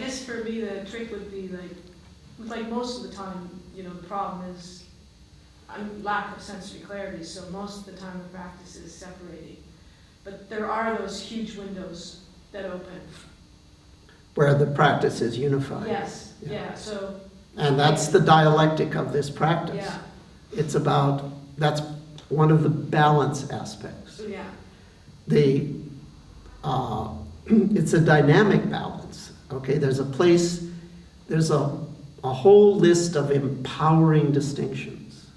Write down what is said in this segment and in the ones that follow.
guess for me the trick would be like most of the time, the problem is lack of sensory clarity, so most of the time the practice is separating. But there are those huge windows that open. Where the practice is unified. Yes, yeah, so. And that's the dialectic of this practice. Yeah. That's one of the balance aspects. Yeah. It's a dynamic balance, okay? There's a whole list of empowering distinctions.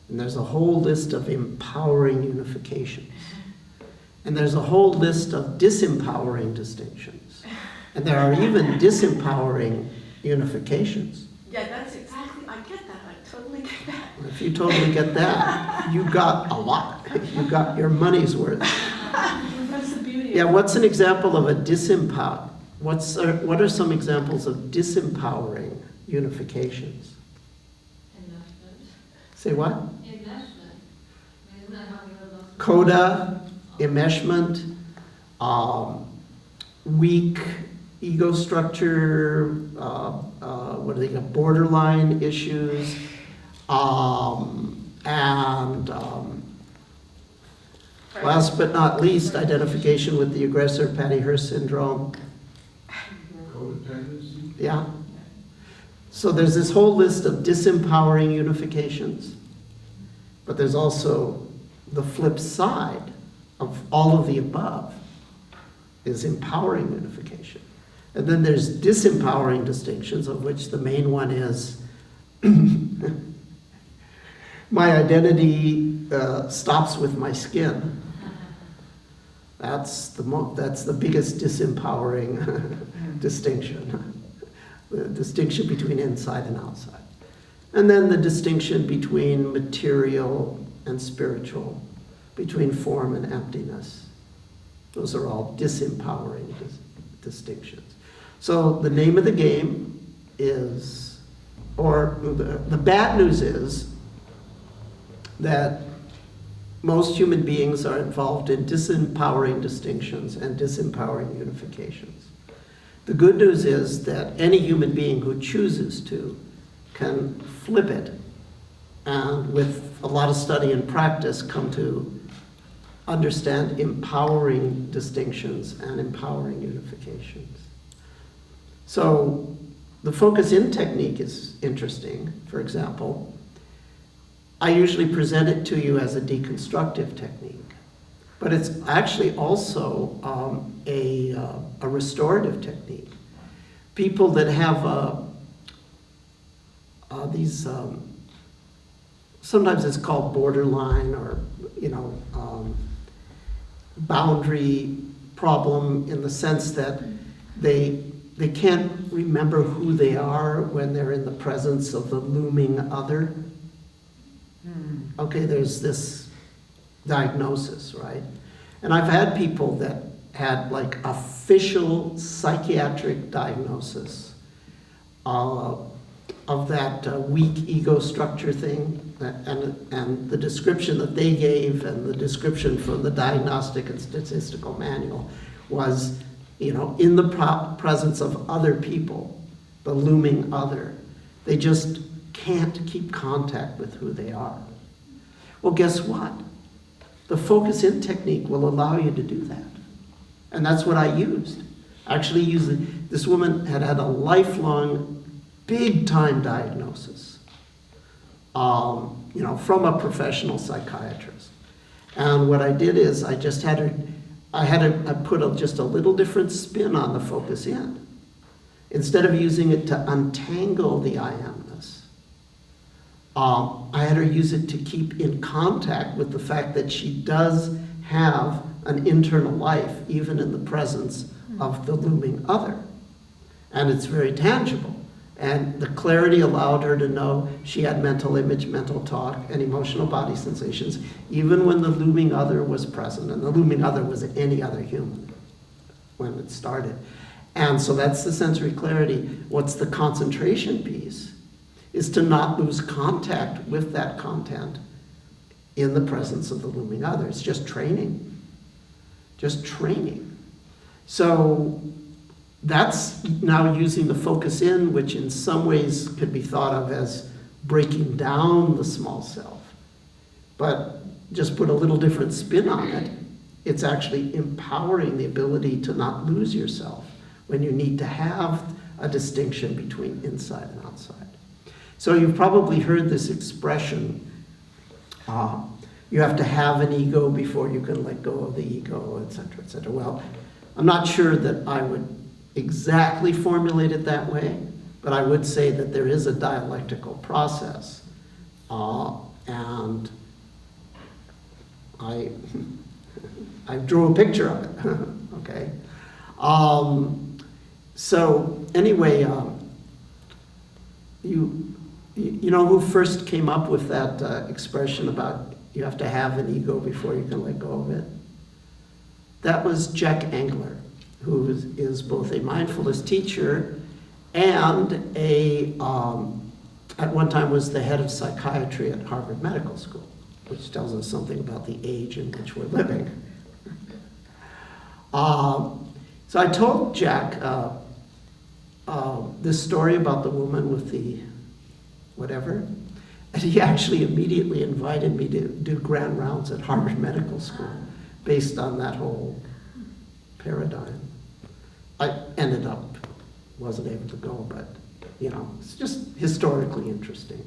And there's a whole list of empowering unifications. And there's a whole list of disempowering distinctions. And there are even disempowering unifications. Yeah, that's exactly, I get that, I totally get that. If you totally get that, you got a lot. You got your money's worth. That's the beauty of it. Yeah, what's an example of a disempower? What are some examples of disempowering unifications? Enmeshment. Say what? Enmeshment. Isn't that how we have those? Coda, enmeshment, weak ego structure, what do they call borderline issues, and last but not least, identification with the aggressor, Patty-Hearst syndrome. Codependency? Yeah. So there's this whole list of disempowering unifications, but there's also the flip side of all of the above is empowering unification. And then there's disempowering distinctions, of which the main one is my identity stops with my skin. That's the biggest disempowering distinction. The distinction between inside and outside. And then the distinction between material and spiritual, between form and emptiness. Those are all disempowering distinctions. So the name of the game is, or the bad news is that most human beings are involved in disempowering distinctions and disempowering unifications. The good news is that any human being who chooses to can flip it and with a lot of study and practice come to understand empowering distinctions and empowering unifications. So the focus in technique is interesting. For example, I usually present it to you as a deconstructive technique, but it's actually also a restorative technique. People that have these, sometimes it's called borderline or, boundary problem in the sense that they can't remember who they are when they're in the presence of the looming other. Okay, there's this diagnosis, right? And I've had people that had like official psychiatric diagnosis of that weak ego structure thing, and the description that they gave and the description from the Diagnostic and Statistical Manual was, in the presence of other people, the looming other, they just can't keep contact with who they are. Well, guess what? The focus in technique will allow you to do that. And that's what I used. Actually, this woman had a lifelong, big-time diagnosis, from a professional psychiatrist. And what I did is I just had her, I put just a little different spin on the focus in. Instead of using it to untangle the I amness, I had her use it to keep in contact with the fact that she does have an internal life, even in the presence of the looming other. And it's very tangible. And the clarity allowed her to know she had mental image, mental talk, and emotional body sensations, even when the looming other was present. And the looming other was any other human when it started. And so that's the sensory clarity. What's the concentration piece? Is to not lose contact with that content in the presence of the looming other. It's just training. Just training. So that's now using the focus in, which in some ways could be thought of as breaking down the small self. But just put a little different spin on it. It's actually empowering the ability to not lose yourself when you need to have a distinction between inside and outside. So you've probably heard this expression, you have to have an ego before you can let go of the ego, et cetera, et cetera. Well, I'm not sure that I would exactly formulate it that way, but I would say that there is a dialectical process, and I drew a picture of it, okay? So anyway, you know who first came up with that expression about you have to have an ego before you can let go of it? That was Jack Engler, who is both a mindfulness teacher and at one time was the head of psychiatry at Harvard Medical School, which tells us something about the age in which we're living. So I told Jack this story about the woman with the whatever, and he actually immediately invited me to do grand rounds at Harvard Medical School based on that whole paradigm. I ended up, wasn't able to go, but you know, it's just historically interesting.